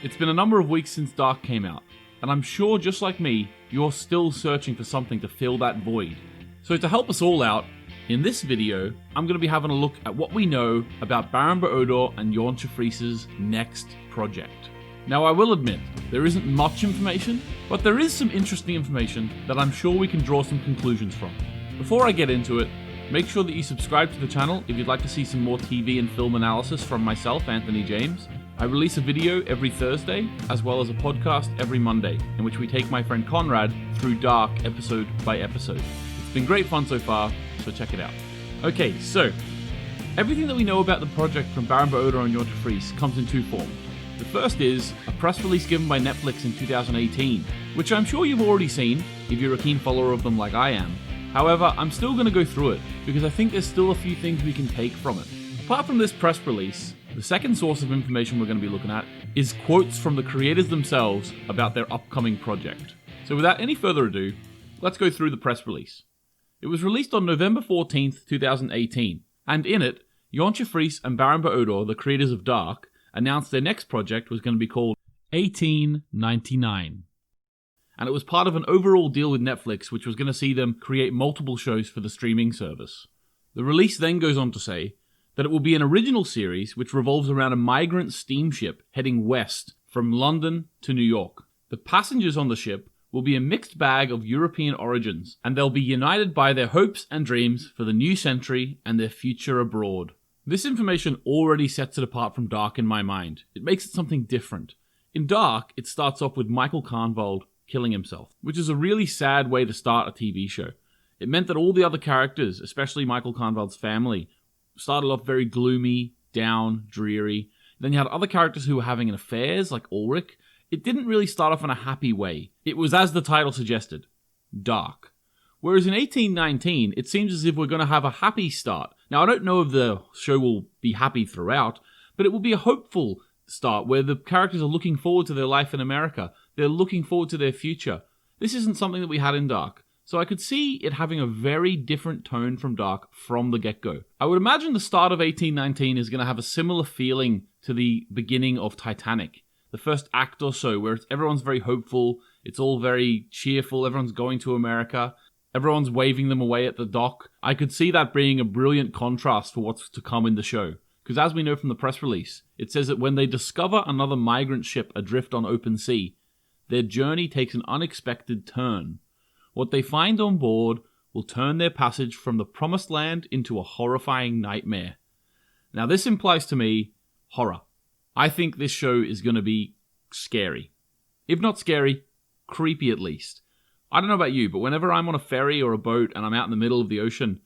It's been a number of weeks since Dark came out, and I'm sure just like me, you're still searching for something to fill that void. So to help us all out, in this video, I'm going to be having a look at what we know about Baron Odar and Jantje Freise's next project. Now I will admit, there isn't much information, but there is some interesting information that I'm sure we can draw some conclusions from. Before I get into it, make sure that you subscribe to the channel if you'd like to see some more TV and film analysis from myself, Anthony James. I release a video every Thursday, as well as a podcast every Monday, in which we take my friend Conrad through Dark episode by episode. It's been great fun so far, so check it out. Okay, so, everything that we know about the project from Baron Odar and Jantje Freise comes in two forms. The first is a press release given by Netflix in 2018, which I'm sure you've already seen if you're a keen follower of them like I am. However, I'm still going to go through it, because I think there's still a few things we can take from it. Apart from this press release, the second source of information we're going to be looking at is quotes from the creators themselves about their upcoming project. So without any further ado, let's go through the press release. It was released on November 14th, 2018, and in it, Jantje Freise and Baron Odar, the creators of Dark, announced their next project was going to be called 1899. And it was part of an overall deal with Netflix, which was going to see them create multiple shows for the streaming service. The release then goes on to say that it will be an original series which revolves around a migrant steamship heading west from London to New York. The passengers on the ship will be a mixed bag of European origins, and they'll be united by their hopes and dreams for the new century and their future abroad. This information already sets it apart from Dark in my mind. It makes it something different. In Dark, it starts off with Michael Kahnwald killing himself, which is a really sad way to start a TV show. It meant that all the other characters, especially Michael Kahnwald's family, started off very gloomy, down, dreary. Then you had other characters who were having affairs, like Ulrich. It didn't really start off in a happy way. It was, as the title suggested, dark. Whereas in 1819, it seems as if we're going to have a happy start. Now, I don't know if the show will be happy throughout, but it will be a hopeful start where the characters are looking forward to their life in America. They're looking forward to their future. This isn't something that we had in Dark. So I could see it having a very different tone from Dark from the get-go. I would imagine the start of 1819 is going to have a similar feeling to the beginning of Titanic. The first act or so, where everyone's very hopeful, it's all very cheerful, everyone's going to America, everyone's waving them away at the dock. I could see that being a brilliant contrast for what's to come in the show. Because as we know from the press release, it says that when they discover another migrant ship adrift on open sea, their journey takes an unexpected turn. What they find on board will turn their passage from the promised land into a horrifying nightmare. Now this implies to me horror. I think this show is going to be scary. If not scary, creepy at least. I don't know about you, but whenever I'm on a ferry or a boat and I'm out in the middle of the ocean,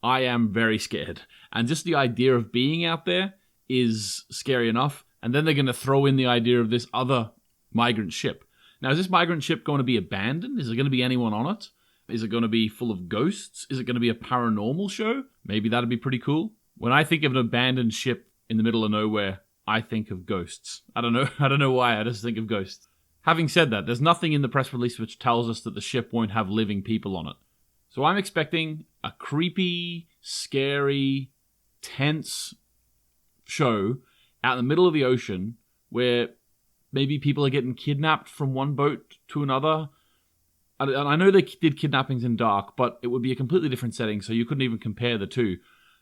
I am very scared. And just the idea of being out there is scary enough. And then they're going to throw in the idea of this other migrant ship. Now, is this migrant ship going to be abandoned? Is there going to be anyone on it? Is it going to be full of ghosts? Is it going to be a paranormal show? Maybe that'd be pretty cool. When I think of an abandoned ship in the middle of nowhere, I think of ghosts. I don't know why, I just think of ghosts. Having said that, there's nothing in the press release which tells us that the ship won't have living people on it. So I'm expecting a creepy, scary, tense show out in the middle of the ocean where maybe people are getting kidnapped from one boat to another. And I know they did kidnappings in Dark, but it would be a completely different setting, so you couldn't even compare the two.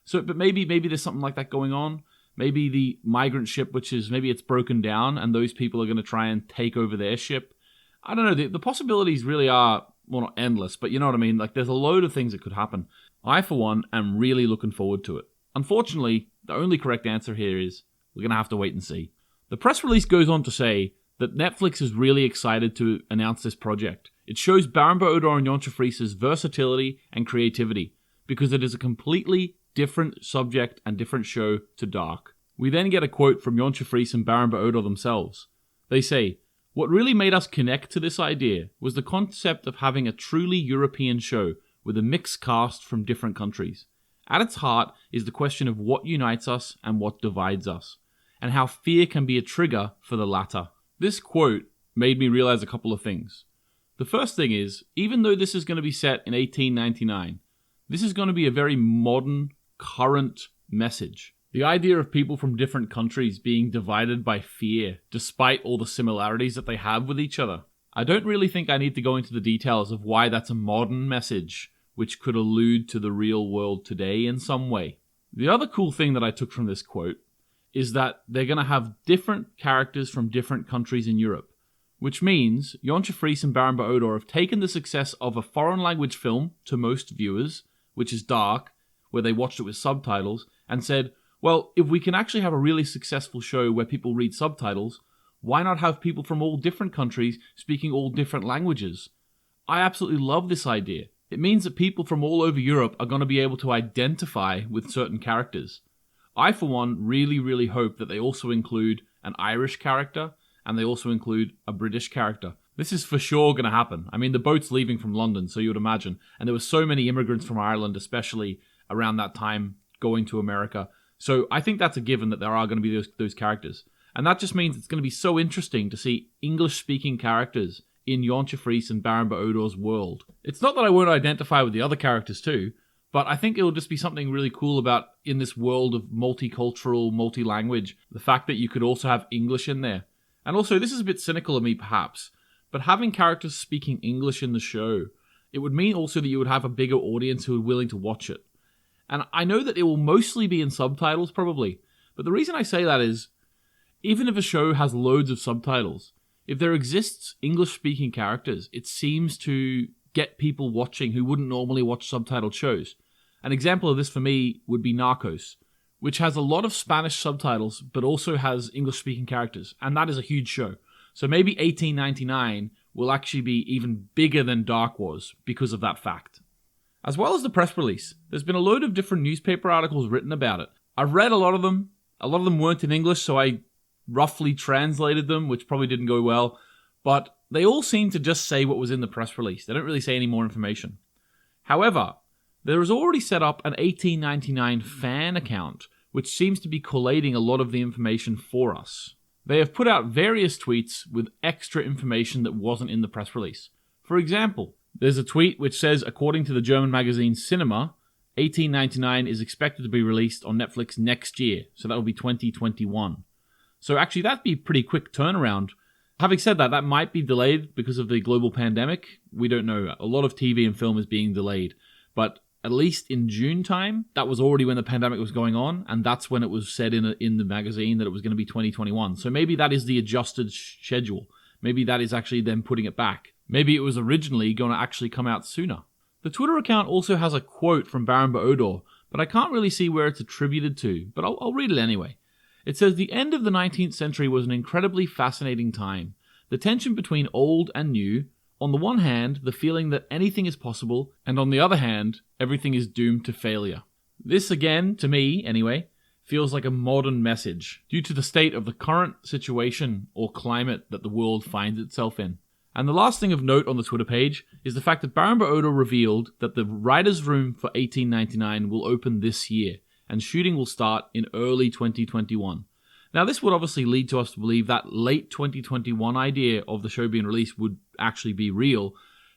So, but maybe there's something like that going on. Maybe the migrant ship, maybe it's broken down, and those people are going to try and take over their ship. I don't know. The possibilities really are, well, not endless, but you know what I mean? Like, there's a load of things that could happen. I, for one, am really looking forward to it. Unfortunately, the only correct answer here is we're going to have to wait and see. The press release goes on to say that Netflix is really excited to announce this project. It shows Baron Odar and Jantje Freise's versatility and creativity because it is a completely different subject and different show to Dark. We then get a quote from Jantje Freise and Baron Odar themselves. They say, "What really made us connect to this idea was the concept of having a truly European show with a mixed cast from different countries. At its heart is the question of what unites us and what divides us, and how fear can be a trigger for the latter." This quote made me realize a couple of things. The first thing is, even though this is going to be set in 1899, this is going to be a very modern, current message. The idea of people from different countries being divided by fear, despite all the similarities that they have with each other. I don't really think I need to go into the details of why that's a modern message, which could allude to the real world today in some way. The other cool thing that I took from this quote is that they're going to have different characters from different countries in Europe, which means Jantje Freise and Baron Odar have taken the success of a foreign language film to most viewers, which is Dark, where they watched it with subtitles, and said, well, if we can actually have a really successful show where people read subtitles, why not have people from all different countries speaking all different languages? I absolutely love this idea. It means that people from all over Europe are going to be able to identify with certain characters. I, for one, really hope that they also include an Irish character and they also include a British character. This is for sure going to happen. I mean, the boat's leaving from London, so you would imagine. And there were so many immigrants from Ireland, especially around that time, going to America. So I think that's a given that there are going to be those characters. And that just means it's going to be so interesting to see English-speaking characters in Jantje Freise and Baron Odar's world. It's not that I won't identify with the other characters too, but I think it'll just be something really cool about, in this world of multicultural, multi-language, the fact that you could also have English in there. And also, this is a bit cynical of me perhaps, but having characters speaking English in the show, it would mean also that you would have a bigger audience who are willing to watch it. And I know that it will mostly be in subtitles, probably. But the reason I say that is, even if a show has loads of subtitles, if there exists English-speaking characters, it seems to get people watching who wouldn't normally watch subtitled shows. An example of this for me would be Narcos, which has a lot of Spanish subtitles, but also has English-speaking characters. And that is a huge show. So maybe 1899 will actually be even bigger than Dark was because of that fact. As well as the press release, there's been a load of different newspaper articles written about it. I've read a lot of them. A lot of them weren't in English, so I roughly translated them, which probably didn't go well. But they all seem to just say what was in the press release. They don't really say any more information. However, there is already set up an 1899 fan account, which seems to be collating a lot of the information for us. They have put out various tweets with extra information that wasn't in the press release. For example, there's a tweet which says, according to the German magazine Cinema, 1899 is expected to be released on Netflix next year, so that will be 2021. So actually, that'd be a pretty quick turnaround. Having said that, that might be delayed because of the global pandemic. We don't know. A lot of TV and film is being delayed. But at least in June time, that was already when the pandemic was going on, and that's when it was said in the magazine that it was going to be 2021. So maybe that is the adjusted schedule. Maybe that is actually them putting it back. Maybe it was originally going to actually come out sooner. The Twitter account also has a quote from Baron Odar, but I can't really see where it's attributed to, but I'll read it anyway. It says, the end of the 19th century was an incredibly fascinating time. The tension between old and new, on the one hand, the feeling that anything is possible, and on the other hand, everything is doomed to failure. This again, to me anyway, feels like a modern message, due to the state of the current situation or climate that the world finds itself in. And the last thing of note on the Twitter page is the fact that Baron Odar revealed that the writer's room for 1899 will open this year, and shooting will start in early 2021. Now, this would obviously lead to us to believe that late 2021 idea of the show being released would actually be real,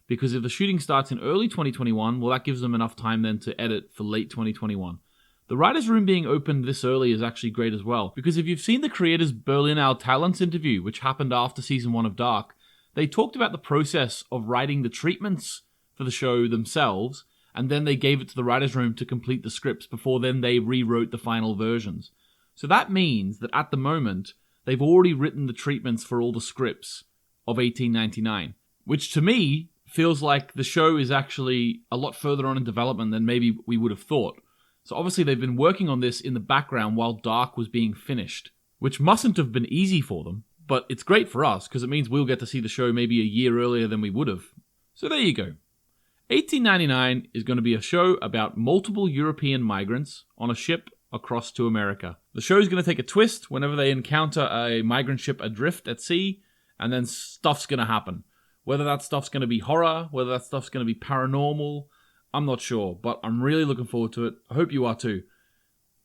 because if the shooting starts in early 2021, well, that gives them enough time then to edit for late 2021. The writer's room being opened this early is actually great as well, because if you've seen the creators' Berlinale Talents interview, which happened after season 1 of Dark, they talked about the process of writing the treatments for the show themselves, and then they gave it to the writer's room to complete the scripts before then they rewrote the final versions. So that means that at the moment, they've already written the treatments for all the scripts of 1899, which to me feels like the show is actually a lot further on in development than maybe we would have thought. So obviously they've been working on this in the background while Dark was being finished, which mustn't have been easy for them, but it's great for us because it means we'll get to see the show maybe a year earlier than we would have. So there you go. 1899 is going to be a show about multiple European migrants on a ship across to America. The show is going to take a twist whenever they encounter a migrant ship adrift at sea, and then stuff's going to happen. Whether that stuff's going to be horror, whether that stuff's going to be paranormal, I'm not sure, but I'm really looking forward to it. I hope you are too.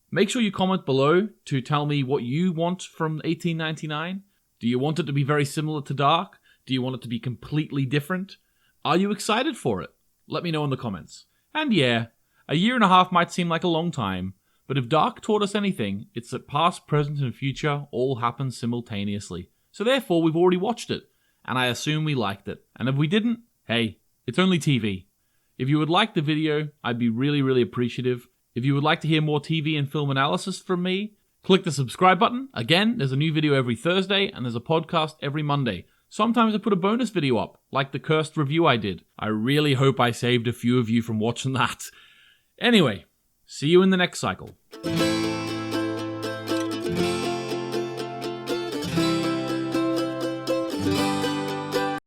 Make sure you comment below to tell me what you want from 1899. Do you want it to be very similar to Dark? Do you want it to be completely different? Are you excited for it? Let me know in the comments. And yeah, a year and a half might seem like a long time, But if Dark taught us anything, it's that past, present, and future all happen simultaneously. So therefore, we've already watched it, and I assume we liked it. And if we didn't, hey, it's only TV. If you would like the video, I'd be really, really appreciative. If you would like to hear more TV and film analysis from me, click the subscribe button. Again, there's a new video every Thursday, and there's a podcast every Monday. Sometimes I put a bonus video up, like the cursed review I did. I really hope I saved a few of you from watching that. Anyway, see you in the next cycle.